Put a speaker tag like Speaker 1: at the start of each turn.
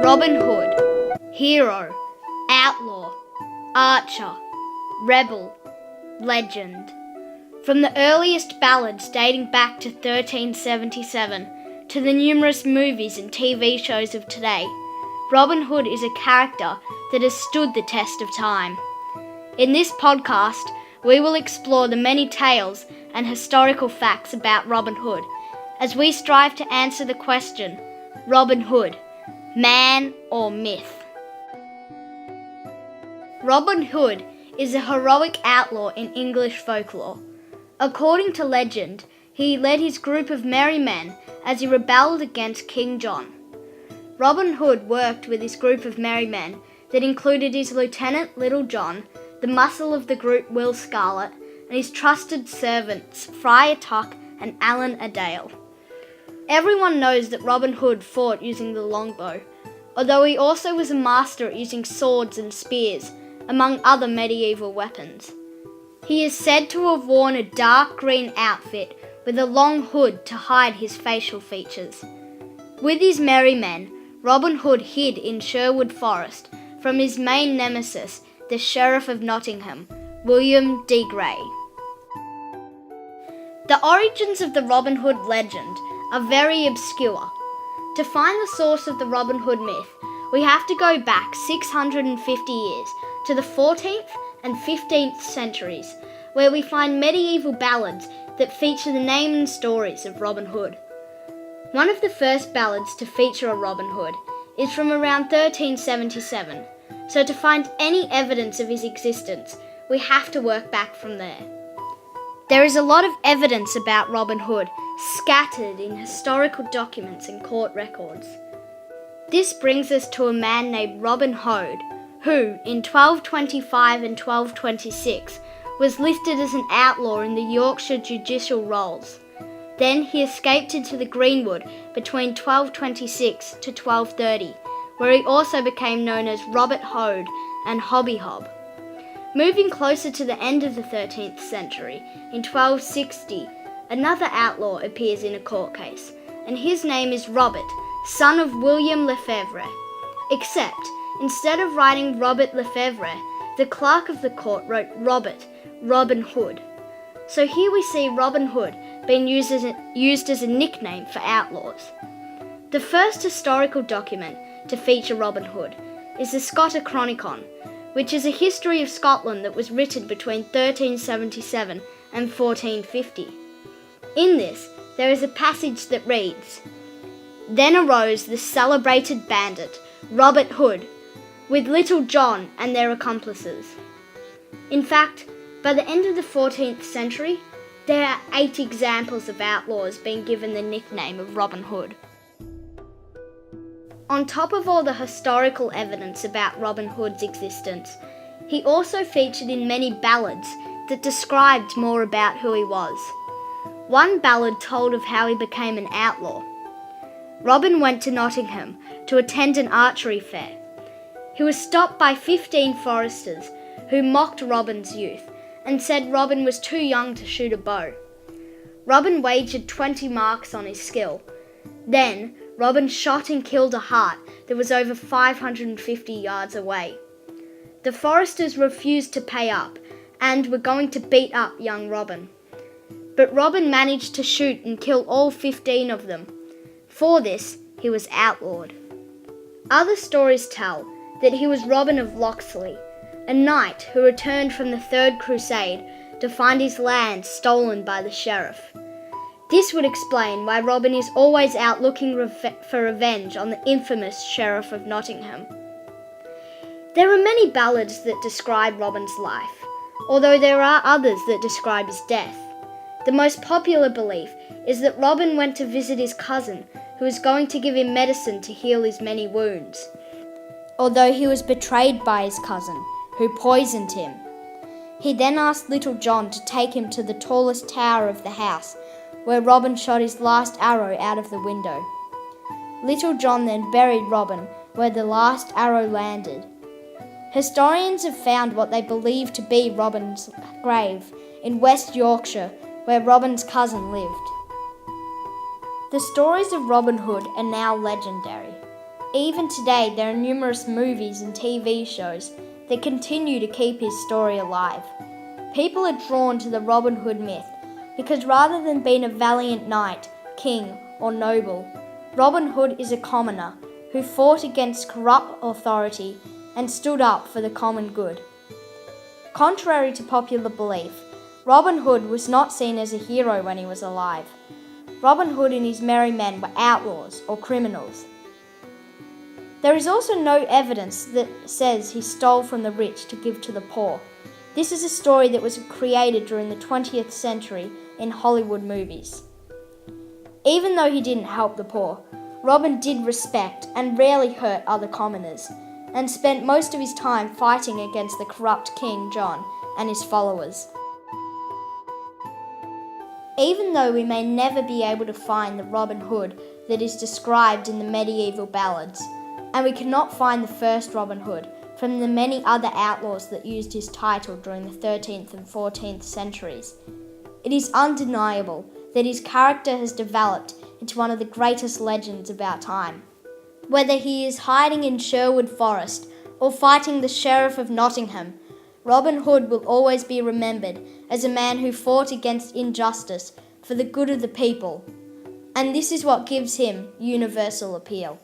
Speaker 1: Robin Hood, hero, outlaw, archer, rebel, legend. From the earliest ballads dating back to 1377 to the numerous movies and TV shows of today, Robin Hood is a character that has stood the test of time. In this podcast, we will explore the many tales and historical facts about Robin Hood as we strive to answer the question, Robin Hood, man or myth? Robin Hood is a heroic outlaw in English folklore. According to legend, he led his group of merry men as he rebelled against King John. Robin Hood worked with his group of merry men that included his lieutenant Little John, the muscle of the group Will Scarlet, and his trusted servants Friar Tuck and Allan a Dale. Everyone knows that Robin Hood fought using the longbow, although he also was a master at using swords and spears, among other medieval weapons. He is said to have worn a dark green outfit with a long hood to hide his facial features. With his merry men, Robin Hood hid in Sherwood Forest from his main nemesis, the Sheriff of Nottingham, William de Grey. The origins of the Robin Hood legend are very obscure. To find the source of the Robin Hood myth, we have to go back 650 years to the 14th and 15th centuries, where we find medieval ballads that feature the name and stories of Robin Hood. One of the first ballads to feature a Robin Hood is from around 1377, so to find any evidence of his existence, we have to work back from there. There is a lot of evidence about Robin Hood scattered in historical documents and court records. This brings us to a man named Robin Hood, who, in 1225 and 1226, was listed as an outlaw in the Yorkshire judicial rolls. Then he escaped into the Greenwood between 1226 to 1230, where he also became known as Robert Hood and Hobby Hob. Moving closer to the end of the 13th century, in 1260, another outlaw appears in a court case, and his name is Robert, son of William Lefevre. Except, instead of writing Robert Lefevre, the clerk of the court wrote Robin Hood. So here we see Robin Hood being used as a nickname for outlaws. The first historical document to feature Robin Hood is the Scotta Chronicon, which is a history of Scotland that was written between 1377 and 1450. In this, there is a passage that reads, "Then arose the celebrated bandit, Robert Hood, with Little John and their accomplices." In fact, by the end of the 14th century, there are 8 examples of outlaws being given the nickname of Robin Hood. On top of all the historical evidence about Robin Hood's existence, he also featured in many ballads that described more about who he was. One ballad told of how he became an outlaw. Robin went to Nottingham to attend an archery fair. He was stopped by 15 foresters who mocked Robin's youth and said Robin was too young to shoot a bow. Robin wagered 20 marks on his skill. Then, Robin shot and killed a hart that was over 550 yards away. The foresters refused to pay up and were going to beat up young Robin. But Robin managed to shoot and kill all 15 of them. For this, he was outlawed. Other stories tell that he was Robin of Locksley, a knight who returned from the Third Crusade to find his land stolen by the sheriff. This would explain why Robin is always out looking for revenge on the infamous Sheriff of Nottingham. There are many ballads that describe Robin's life, although there are others that describe his death. The most popular belief is that Robin went to visit his cousin, who was going to give him medicine to heal his many wounds, although he was betrayed by his cousin, who poisoned him. He then asked Little John to take him to the tallest tower of the house, where Robin shot his last arrow out of the window. Little John then buried Robin where the last arrow landed. Historians have found what they believe to be Robin's grave in West Yorkshire, where Robin's cousin lived. The stories of Robin Hood are now legendary. Even today, there are numerous movies and TV shows that continue to keep his story alive. People are drawn to the Robin Hood myth because rather than being a valiant knight, king, or noble, Robin Hood is a commoner who fought against corrupt authority and stood up for the common good. Contrary to popular belief, Robin Hood was not seen as a hero when he was alive. Robin Hood and his merry men were outlaws or criminals. There is also no evidence that says he stole from the rich to give to the poor. This is a story that was created during the 20th century in Hollywood movies. Even though he didn't help the poor, Robin did respect and rarely hurt other commoners, and spent most of his time fighting against the corrupt King John and his followers. Even though we may never be able to find the Robin Hood that is described in the medieval ballads, and we cannot find the first Robin Hood from the many other outlaws that used his title during the 13th and 14th centuries, it is undeniable that his character has developed into one of the greatest legends of our time. Whether he is hiding in Sherwood Forest or fighting the Sheriff of Nottingham, Robin Hood will always be remembered as a man who fought against injustice for the good of the people, and this is what gives him universal appeal.